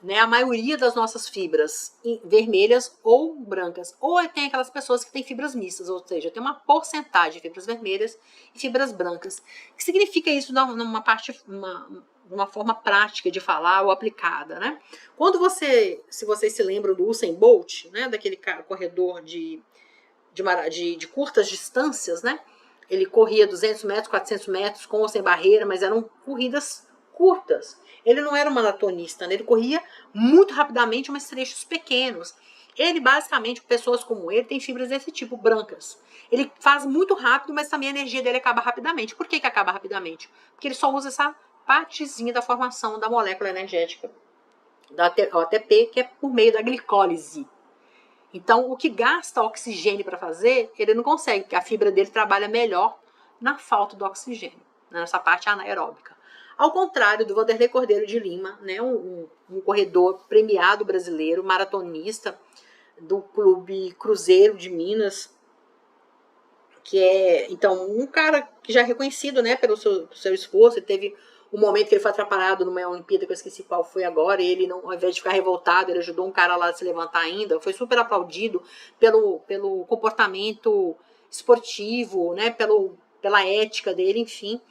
né, a maioria das nossas fibras vermelhas ou brancas, ou tem aquelas pessoas que têm fibras mistas, ou seja, tem uma porcentagem de fibras vermelhas e fibras brancas. O que significa isso numa forma prática de falar ou aplicada, né? Quando se vocês se lembram do Usain Bolt, né, daquele corredor de curtas distâncias, né? Ele corria 200 metros, 400 metros com ou sem barreira, mas eram corridas curtas. Ele não era um maratonista, né? Ele corria muito rapidamente, mas trechos pequenos. Ele, basicamente, pessoas como ele, tem fibras desse tipo, brancas. Ele faz muito rápido, mas também a energia dele acaba rapidamente. Por que acaba rapidamente? Porque ele só usa essa partezinha da formação da molécula energética, da ATP, que é por meio da glicólise. Então, o que gasta oxigênio para fazer, ele não consegue, porque a fibra dele trabalha melhor na falta do oxigênio, nessa parte anaeróbica. Ao contrário do Vanderlei Cordeiro de Lima, né, um corredor premiado brasileiro, maratonista do Clube Cruzeiro de Minas, que é, então, um cara que já é reconhecido, né, pelo seu esforço. Ele teve um momento que ele foi atrapalhado numa Olimpíada, que eu esqueci qual foi agora, e ele, não, ao invés de ficar revoltado, ele ajudou um cara lá a se levantar ainda, foi super aplaudido pelo comportamento esportivo, né, pela ética dele, enfim.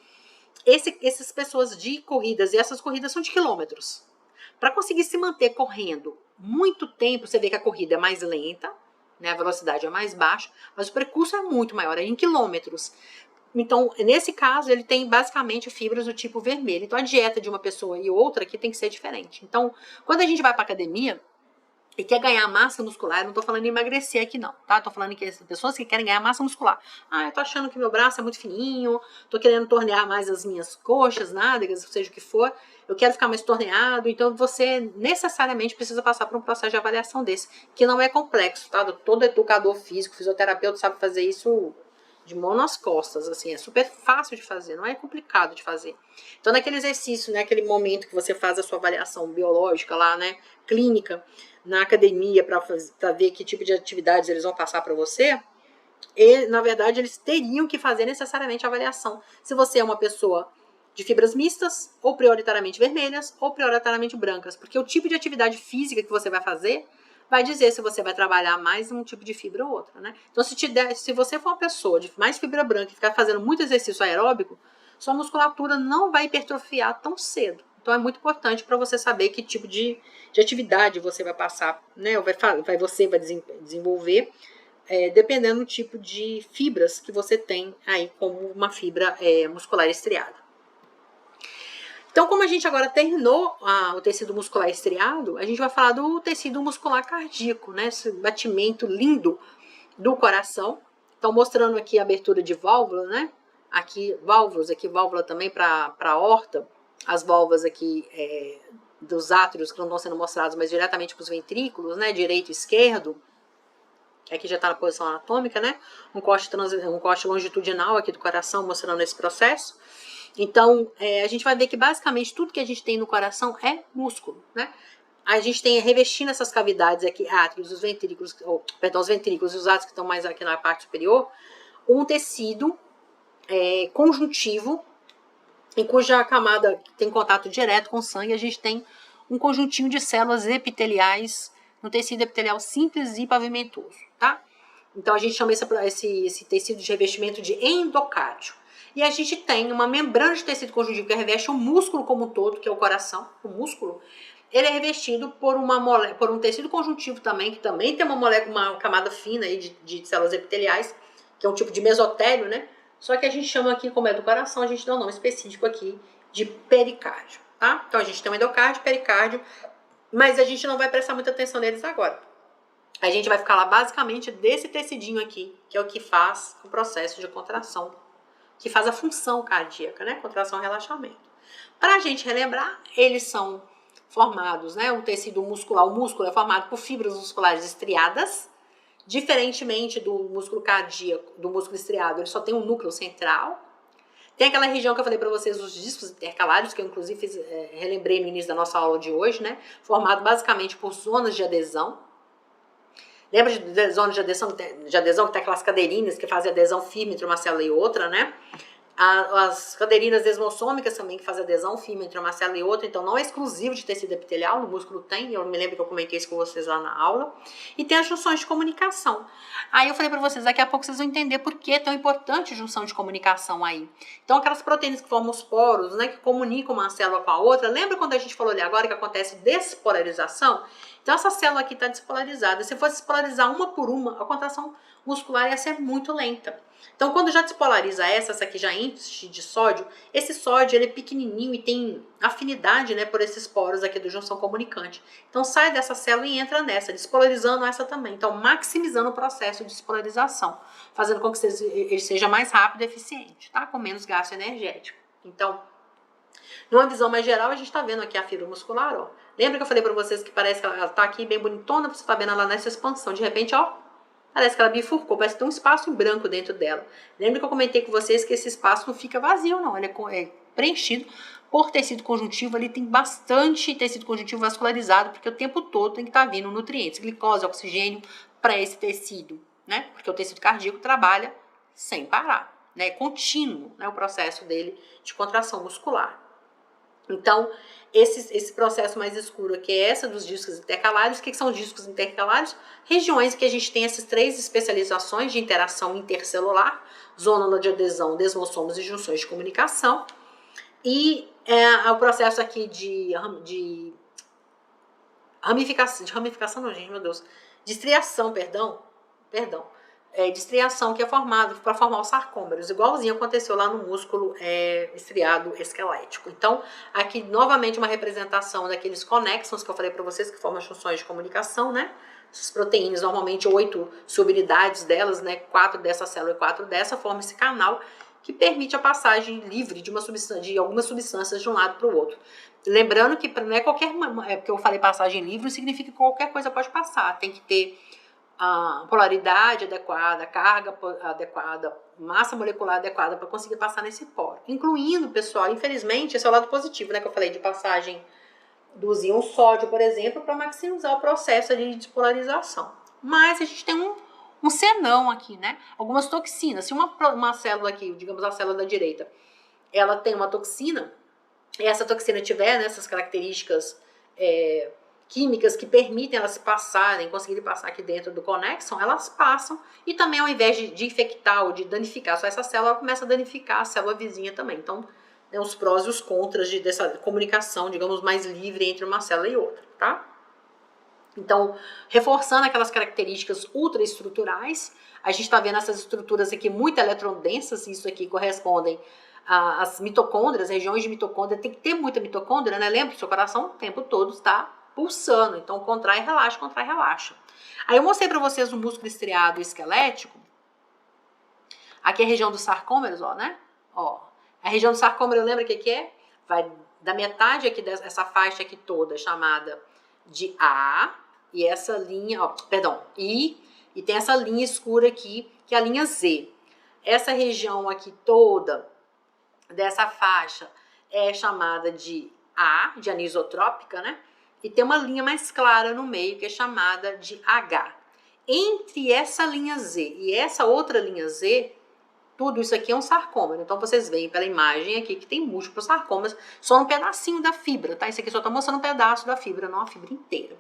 Essas pessoas de corridas, e essas corridas são de quilômetros. Para conseguir se manter correndo muito tempo, você vê que a corrida é mais lenta, né, a velocidade é mais baixa, mas o percurso é muito maior, é em quilômetros. Então, nesse caso, ele tem basicamente fibras do tipo vermelho. Então, a dieta de uma pessoa e outra aqui tem que ser diferente. Então, quando a gente vai para academia e quer ganhar massa muscular, eu não tô falando em emagrecer aqui não, tá? Tô falando que as pessoas que querem ganhar massa muscular. Ah, eu tô achando que meu braço é muito fininho, tô querendo tornear mais as minhas coxas, nádegas, seja o que for, eu quero ficar mais torneado. Então você necessariamente precisa passar por um processo de avaliação desse, que não é complexo, tá? Todo educador físico, fisioterapeuta sabe fazer isso de mão nas costas, assim, é super fácil de fazer, não é complicado de fazer. Então, naquele exercício, né, aquele momento que você faz a sua avaliação biológica lá, né, clínica, na academia, para ver que tipo de atividades eles vão passar para você, e, na verdade, eles teriam que fazer necessariamente a avaliação. Se você é uma pessoa de fibras mistas, ou prioritariamente vermelhas, ou prioritariamente brancas, porque o tipo de atividade física que você vai fazer vai dizer se você vai trabalhar mais um tipo de fibra ou outra, né? Então, se você for uma pessoa de mais fibra branca e ficar fazendo muito exercício aeróbico, sua musculatura não vai hipertrofiar tão cedo. Então é muito importante para você saber que tipo de atividade você vai passar, né? Ou você vai desenvolver, dependendo do tipo de fibras que você tem aí, como uma fibra muscular estriada. Então, como a gente agora terminou o tecido muscular estriado, a gente vai falar do tecido muscular cardíaco, né? Esse batimento lindo do coração. Então, mostrando aqui a abertura de válvula, né? Aqui válvulas, aqui válvula também para a aorta, as válvulas aqui dos átrios que não estão sendo mostrados, mas diretamente para os ventrículos, né? Direito e esquerdo, que aqui já está na posição anatômica, né? Um corte longitudinal aqui do coração mostrando esse processo. Então, a gente vai ver que basicamente tudo que a gente tem no coração é músculo, né? A gente tem revestindo essas cavidades aqui, átrios, os ventrículos, os ventrículos e os átrios que estão mais aqui na parte superior, um tecido conjuntivo, em cuja camada tem contato direto com o sangue, a gente tem um conjuntinho de células epiteliais no tecido epitelial simples e pavimentoso, tá? Então, a gente chama esse tecido de revestimento de endocárdio. E a gente tem uma membrana de tecido conjuntivo que reveste o músculo como um todo, que é o coração, o músculo. Ele é revestido por um tecido conjuntivo também, que também tem uma camada fina aí de células epiteliais, que é um tipo de mesotélio, né? Só que a gente chama aqui, como é do coração, a gente dá um nome específico aqui de pericárdio, tá? Então a gente tem o endocárdio, pericárdio, mas a gente não vai prestar muita atenção neles agora. A gente vai ficar lá basicamente desse tecidinho aqui, que é o que faz o processo de contração, que faz a função cardíaca, né? Contração e relaxamento. Para a gente relembrar, eles são formados, né? O tecido muscular, o músculo é formado por fibras musculares estriadas, diferentemente do músculo cardíaco, do músculo estriado, ele só tem um núcleo central. Tem aquela região que eu falei para vocês, os discos intercalares, que eu inclusive relembrei no início da nossa aula de hoje, né? Formado basicamente por zonas de adesão. Lembra de zona de adesão que tem aquelas cadeirinhas que fazem adesão firme entre uma célula e outra, né? As cadeirinhas desmossômicas também que fazem adesão firme entre uma célula e outra, então não é exclusivo de tecido epitelial, no músculo tem, eu me lembro que eu comentei isso com vocês lá na aula. E tem as junções de comunicação. Aí eu falei para vocês, daqui a pouco vocês vão entender por que é tão importante a junção de comunicação aí. Então aquelas proteínas que formam os poros, né, que comunicam uma célula com a outra, lembra quando a gente falou ali agora que acontece despolarização? Então essa célula aqui está despolarizada, se fosse despolarizar uma por uma, a contração muscular ia ser muito lenta. Então, quando já despolariza essa aqui já enche de sódio, esse sódio ele é pequenininho e tem afinidade, né, por esses poros aqui do junção comunicante. Então, sai dessa célula e entra nessa, despolarizando essa também. Então, maximizando o processo de despolarização, fazendo com que ele seja mais rápido e eficiente, tá? Com menos gasto energético. Então, numa visão mais geral, a gente está vendo aqui a fibra muscular, ó. Lembra que eu falei para vocês que parece que ela tá aqui bem bonitona, você tá vendo ela nessa expansão. De repente, ó, parece que ela bifurcou, parece que tem um espaço em branco dentro dela. Lembra que eu comentei com vocês que esse espaço não fica vazio, não. Ele é preenchido por tecido conjuntivo. Ali tem bastante tecido conjuntivo vascularizado, porque o tempo todo tem que estar vindo nutrientes, glicose, oxigênio para esse tecido, né? Porque o tecido cardíaco trabalha sem parar, né? É contínuo, né, o processo dele de contração muscular. Então, esse processo mais escuro aqui é essa dos discos intercalares. O que são discos intercalares? Regiões que a gente tem essas três especializações de interação intercelular, zona de adesão, desmossomos e junções de comunicação. E o processo aqui de ramificação não, gente, meu Deus, de estriação, perdão, de estriação que é formado para formar os sarcômeros, igualzinho aconteceu lá no músculo estriado esquelético. Então, aqui novamente uma representação daqueles conexons que eu falei para vocês, que formam as junções de comunicação, né? Essas proteínas, normalmente 8 subunidades delas, né? 4 dessa célula e 4 dessa, formam esse canal que permite a passagem livre de algumas substâncias de um lado para o outro. Lembrando que não é qualquer, porque eu falei passagem livre, não significa que qualquer coisa pode passar, tem que ter a polaridade adequada, carga adequada, massa molecular adequada para conseguir passar nesse poro. Incluindo, pessoal, infelizmente, esse é o lado positivo, né, que eu falei de passagem dos íons sódio, por exemplo, para maximizar o processo de despolarização. Mas a gente tem um senão aqui, né? Algumas toxinas. Se uma célula aqui, digamos a célula da direita, ela tem uma toxina, e essa toxina tiver, né, essas características químicas que permitem elas passarem, conseguirem passar aqui dentro do conexon, elas passam e também ao invés de infectar ou de danificar só essa célula, ela começa a danificar a célula vizinha também. Então, os prós e os contras dessa comunicação, digamos, mais livre entre uma célula e outra, tá? Então, reforçando aquelas características ultraestruturais, a gente está vendo essas estruturas aqui muito eletrodensas, isso aqui correspondem às mitocôndrias, regiões de mitocôndria, tem que ter muita mitocôndria, né? Lembra que o seu coração o tempo todo está pulsando, então contrai, relaxa, contrai, relaxa. Aí eu mostrei para vocês o músculo estriado esquelético, aqui é a região dos sarcômeros, ó, né? Ó, a região do sarcômero, lembra o que é? Vai da metade aqui dessa faixa aqui toda, chamada de A, e essa linha, ó, perdão, I, e tem essa linha escura aqui, que é a linha Z. Essa região aqui toda dessa faixa é chamada de A, de anisotrópica, né? E tem uma linha mais clara no meio, que é chamada de H. Entre essa linha Z e essa outra linha Z, tudo isso aqui é um sarcômero. Então, vocês veem pela imagem aqui que tem múltiplos sarcômeros, só um pedacinho da fibra, tá? Isso aqui só tá mostrando um pedaço da fibra, não a fibra inteira.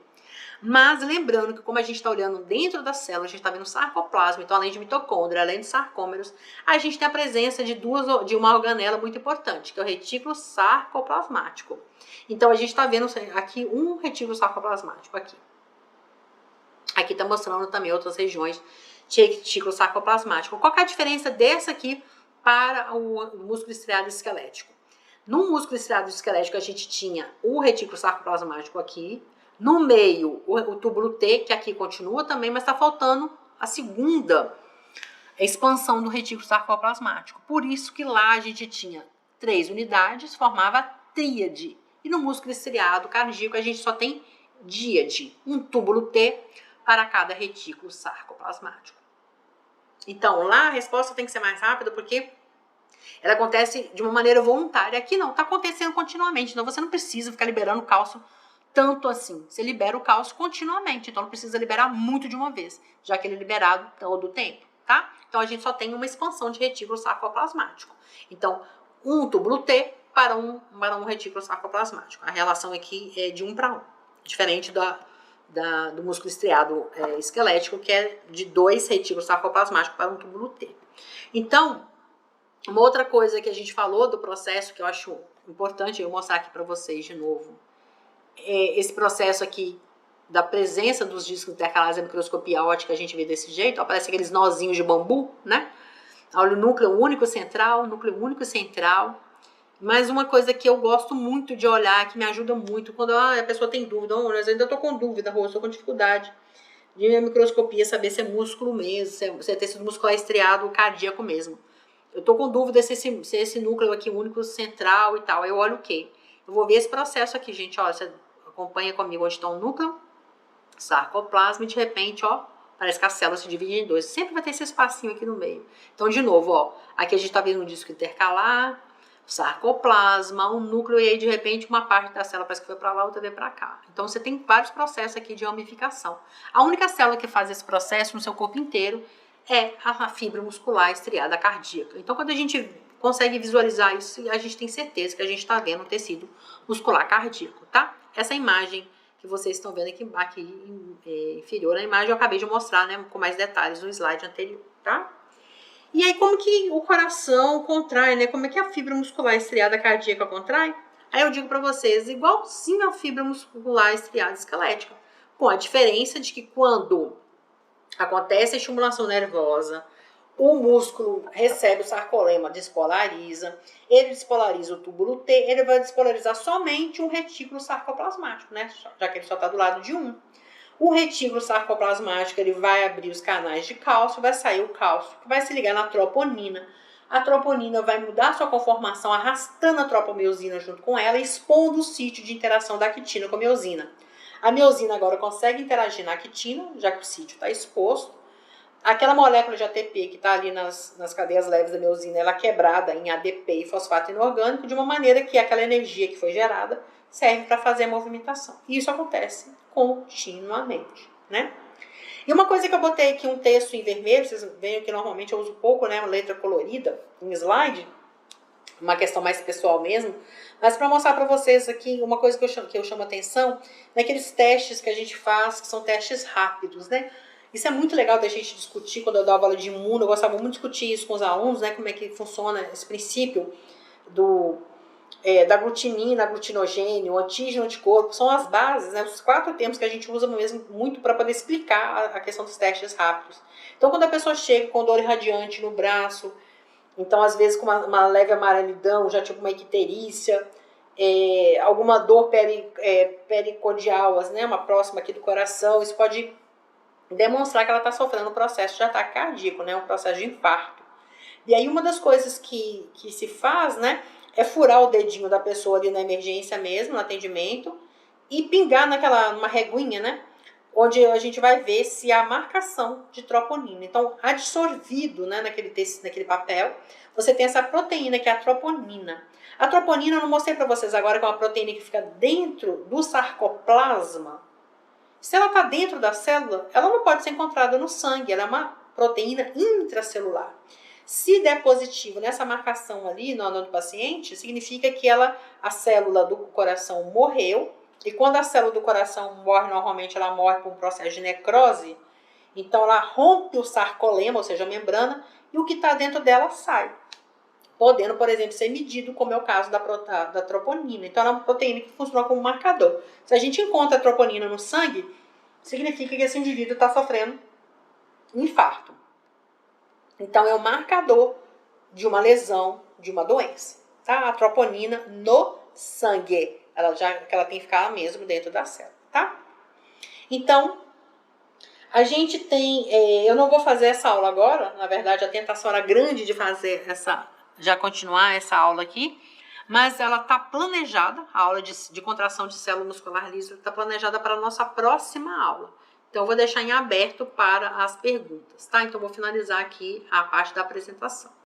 Mas lembrando que como a gente está olhando dentro da célula, a gente está vendo sarcoplasma, então além de mitocôndria, além de sarcômeros, a gente tem a presença de uma organela muito importante, que é o retículo sarcoplasmático. Então a gente está vendo aqui um retículo sarcoplasmático aqui. Aqui está mostrando também outras regiões de retículo sarcoplasmático. Qual que é a diferença dessa aqui para o músculo estriado esquelético? No músculo estriado esquelético a gente tinha o retículo sarcoplasmático aqui, no meio o túbulo T, que aqui continua também, mas está faltando a segunda expansão do retículo sarcoplasmático. Por isso que lá a gente tinha 3 unidades, formava a tríade. E no músculo estriado cardíaco a gente só tem díade, um túbulo T para cada retículo sarcoplasmático. Então, lá a resposta tem que ser mais rápida, porque ela acontece de uma maneira voluntária. Aqui não, está acontecendo continuamente, então você não precisa ficar liberando cálcio tanto assim. Você libera o cálcio continuamente, então não precisa liberar muito de uma vez, já que ele é liberado todo o tempo, tá? Então a gente só tem uma expansão de retículo sarcoplasmático. Então, um túbulo T para um retículo sarcoplasmático. A relação aqui é de 1 para 1, diferente do músculo estriado esquelético, que é de 2 retículos sarcoplasmáticos para um túbulo T. Então, uma outra coisa que a gente falou do processo, que eu acho importante eu mostrar aqui para vocês de novo, esse processo aqui da presença dos discos intercalares na microscopia óptica, a gente vê desse jeito, ó, parece aqueles nozinhos de bambu, né? Olha o núcleo único central, Mas uma coisa que eu gosto muito de olhar, que me ajuda muito, quando a pessoa tem dúvida, mas eu ainda estou com dúvida, estou com dificuldade de minha microscopia saber se é músculo mesmo, se é tecido muscular estriado ou cardíaco mesmo. Eu estou com dúvida se esse núcleo aqui único central e tal, eu olho o quê? Eu vou ver esse processo aqui, gente, ó, você acompanha comigo onde está um núcleo, sarcoplasma, e de repente, ó, parece que a célula se divide em 2. Sempre vai ter esse espacinho aqui no meio. Então, de novo, ó, aqui a gente está vendo um disco intercalar, sarcoplasma, um núcleo, e aí, de repente, uma parte da célula parece que foi para lá, outra veio para cá. Então, você tem vários processos aqui de ramificação. A única célula que faz esse processo no seu corpo inteiro é a fibra muscular estriada cardíaca. Então, quando a gente consegue visualizar isso, a gente tem certeza que a gente está vendo um tecido muscular cardíaco, tá? Essa imagem que vocês estão vendo aqui inferior à imagem, eu acabei de mostrar, né, com mais detalhes no slide anterior, tá? E aí, como que o coração contrai, né? Como é que a fibra muscular estriada cardíaca contrai? Aí eu digo para vocês, igualzinho a fibra muscular estriada esquelética, com a diferença de que quando acontece a estimulação nervosa, o músculo recebe o sarcolema, despolariza, ele despolariza o túbulo T, ele vai despolarizar somente um retículo sarcoplasmático, né? Já que ele só está do lado de um. O retículo sarcoplasmático, ele vai abrir os canais de cálcio, vai sair o cálcio, que vai se ligar na troponina. A troponina vai mudar sua conformação, arrastando a tropomiosina junto com ela, expondo o sítio de interação da quitina com a miosina. A miosina agora consegue interagir na quitina, já que o sítio está exposto. Aquela molécula de ATP que está ali nas cadeias leves da miosina, ela é quebrada em ADP e fosfato inorgânico de uma maneira que aquela energia que foi gerada serve para fazer a movimentação. E isso acontece continuamente, né? E uma coisa que eu botei aqui um texto em vermelho, vocês veem que normalmente eu uso pouco, né, uma letra colorida em slide, uma questão mais pessoal mesmo, mas para mostrar para vocês aqui uma coisa que eu chamo atenção, naqueles testes que a gente faz, que são testes rápidos, né? Isso é muito legal da gente discutir quando eu dava aula de imuno, eu gostava muito de discutir isso com os alunos, né? Como é que funciona esse princípio da glutinina, glutinogênio, antígeno, anticorpo, são as bases, né? Os 4 termos que a gente usa mesmo muito para poder explicar a questão dos testes rápidos. Então, quando a pessoa chega com dor irradiante no braço, então, às vezes, com uma leve amarelidão, já tipo uma icterícia, alguma dor pericordial, né, uma próxima aqui do coração, isso pode demonstrar que ela está sofrendo um processo de ataque cardíaco, né, um processo de infarto. E aí, uma das coisas que se faz, né, é furar o dedinho da pessoa ali na emergência mesmo, no atendimento, e pingar numa reguinha, né, onde a gente vai ver se há marcação de troponina. Então, adsorvido, né, naquele papel, você tem essa proteína que é a troponina. A troponina eu não mostrei para vocês agora, que é uma proteína que fica dentro do sarcoplasma. Se ela está dentro da célula, ela não pode ser encontrada no sangue, ela é uma proteína intracelular. Se der positivo nessa marcação ali no paciente, significa que a célula do coração morreu. E quando a célula do coração morre, normalmente ela morre por um processo de necrose. Então ela rompe o sarcolema, ou seja, a membrana, e o que está dentro dela sai. Podendo, por exemplo, ser medido, como é o caso da troponina. Então ela é uma proteína que funciona como marcador. Se a gente encontra a troponina no sangue, significa que esse indivíduo está sofrendo um infarto. Então é o marcador de uma lesão, de uma doença. Tá? A troponina no sangue. Ela tem que ficar mesmo dentro da célula, tá? Então, a gente tem... eu não vou fazer essa aula agora, na verdade a tentação era grande de fazer já continuar essa aula aqui, mas ela está planejada, a aula de contração de célula muscular lisa está planejada para a nossa próxima aula. Então, eu vou deixar em aberto para as perguntas, tá? Então, eu vou finalizar aqui a parte da apresentação.